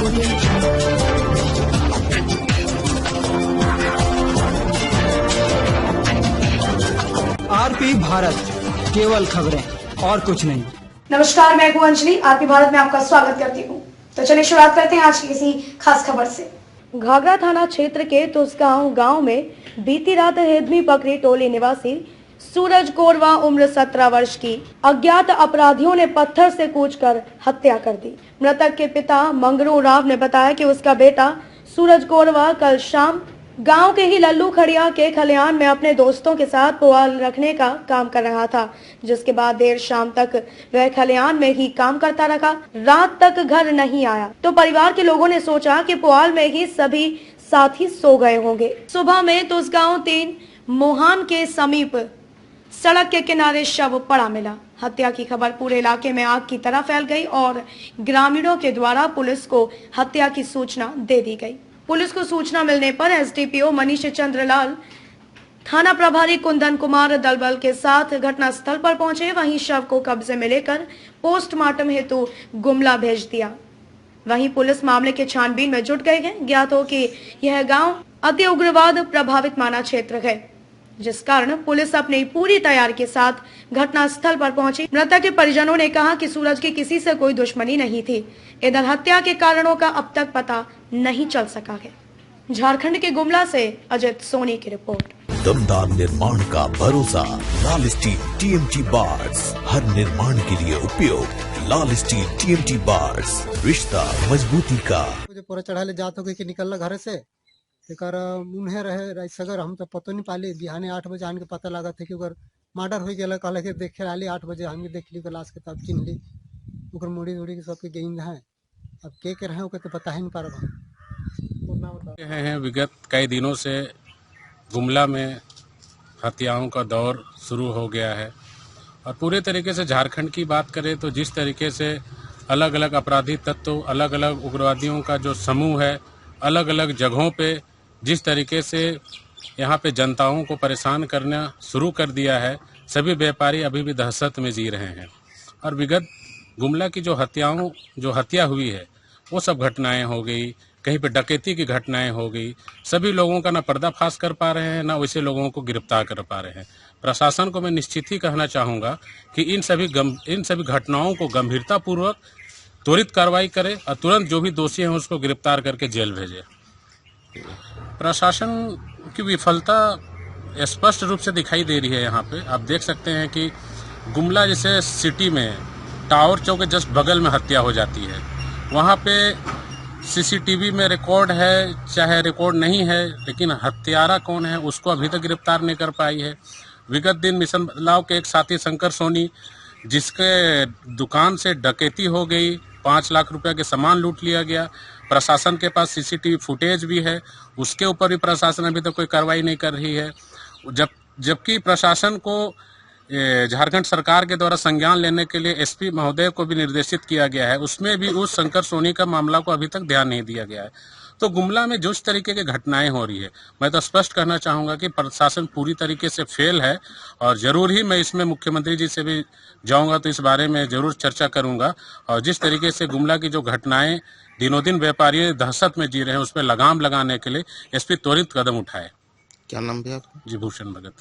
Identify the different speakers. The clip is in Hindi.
Speaker 1: आरपी भारत, केवल खबरें और कुछ नहीं।
Speaker 2: नमस्कार, मैं हूं अंजलि। आरपी भारत में आपका स्वागत करती हूं। तो चलिए शुरुआत करते हैं आज की किसी खास खबर से। घाघरा थाना क्षेत्र के तुसगांव गांव में बीती रात हेदमी पकड़ी टोली निवासी सूरज कोरवा उम्र 17 वर्ष की अज्ञात अपराधियों ने पत्थर से कूचकर हत्या कर दी। मृतक के पिता मंगरू राव ने बताया कि उसका बेटा सूरज कोरवा कल शाम गांव के ही लल्लू खड़िया के खलिहान में अपने दोस्तों के साथ पुआल रखने का काम कर रहा था, जिसके बाद देर शाम तक वह खलिहान में ही काम करता रहा। रात तक घर नहीं आया तो परिवार के लोगों ने सोचा कि पुआल में ही सभी साथी सो गए होंगे। सुबह में तुसगांव 3 मोहान के समीप सड़क के किनारे शव पड़ा मिला। हत्या की खबर पूरे इलाके में आग की तरह फैल गई और ग्रामीणों के द्वारा पुलिस को हत्या की सूचना दे दी गई। पुलिस को सूचना मिलने पर एसडीपीओ मनीष चंद्रलाल, थाना प्रभारी कुंदन कुमार दलबल के साथ घटनास्थल पर पहुंचे। वहीं शव को कब्जे में लेकर पोस्टमार्टम हेतु गुमला भेज दिया। वहीं पुलिस मामले के छानबीन में जुट गई है। ज्ञात हो कि यह गांव अति उग्रवाद प्रभावित माना क्षेत्र है, जिस कारण पुलिस अपनी पूरी तैयारी के साथ घटनास्थल पर पहुंची। मृतक के परिजनों ने कहा कि सूरज की किसी से कोई दुश्मनी नहीं थी। इधर हत्या के कारणों का अब तक पता नहीं चल सका है। झारखंड के गुमला से अजित सोनी की रिपोर्ट।
Speaker 3: दमदार निर्माण का भरोसा लाल स्टील टीएमटी बार्स, हर निर्माण के लिए उपयोग। लाल स्टील टीएमटी बार्स, रिश्ता मजबूती का।
Speaker 4: मुझे पूरा चढ़ाले जात हो गई कि निकलना घर से एकर मुन्हे रहे सगर हम तो पतो नहीं पाली। बिहाने 8 बजे आन के पता लगा था कि ओकर मर्डर हो गया। कहल के देखे आली 8 बजे हम देख ली लाश के, तब चिन्ह ली ओकर मुड़ी उड़ी के सबके गेंद है। अब के रहे ओके तो पता ही नहीं पा रहा
Speaker 5: हैं। विगत कई दिनों से गुमला में हत्याओं का दौर शुरू हो गया है और पूरे तरीके से झारखंड की बात करें तो जिस तरीके से अलग अलग अपराधी तत्व, अलग अलग उग्रवादियों का जो समूह है, अलग अलग जगहों पे जिस तरीके से यहाँ पे जनताओं को परेशान करना शुरू कर दिया है, सभी व्यापारी अभी भी दहशत में जी रहे हैं। और विगत गुमला की जो हत्या हुई है वो सब घटनाएं हो गई, कहीं पे डकैती की घटनाएं हो गई। सभी लोगों का ना पर्दाफाश कर पा रहे हैं, ना वैसे लोगों को गिरफ्तार कर पा रहे हैं। प्रशासन को मैं निश्चित ही कहना चाहूँगा कि इन सभी घटनाओं को गंभीरतापूर्वक त्वरित कार्रवाई करे और तुरंत जो भी दोषी हैं उसको गिरफ्तार करके जेल भेजे। प्रशासन की विफलता स्पष्ट रूप से दिखाई दे रही है। यहाँ पे आप देख सकते हैं कि गुमला जैसे सिटी में टावर चौक के जस्ट बगल में हत्या हो जाती है। वहाँ पे सीसीटीवी में रिकॉर्ड है, चाहे रिकॉर्ड नहीं है, लेकिन हत्यारा कौन है उसको अभी तक गिरफ्तार नहीं कर पाई है। विगत दिन मिशन बदलाव के एक साथी शंकर सोनी, जिसके दुकान से डकैती हो गई, 5 लाख रुपए के सामान लूट लिया गया। प्रशासन के पास सीसीटीवी फुटेज भी है, उसके ऊपर भी प्रशासन अभी तक कोई कार्रवाई नहीं कर रही है। जबकि प्रशासन को झारखंड सरकार के द्वारा संज्ञान लेने के लिए एसपी महोदय को भी निर्देशित किया गया है, उसमें भी उस शंकर सोनी का मामला को अभी तक ध्यान नहीं दिया गया है। तो गुमला में जिस तरीके की घटनाएं हो रही है, मैं तो स्पष्ट कहना चाहूँगा कि प्रशासन पूरी तरीके से फेल है। और जरूर ही मैं इसमें मुख्यमंत्री जी से भी जाऊँगा तो इस बारे में जरूर चर्चा करूँगा। और जिस तरीके से गुमला की जो घटनाएं दिनों दिन व्यापारी दहशत में जी रहे हैं, उस पर लगाम लगाने के लिए एसपी त्वरित कदम उठाए।
Speaker 6: क्या नाम भैया?
Speaker 5: जी, भूषण भगत।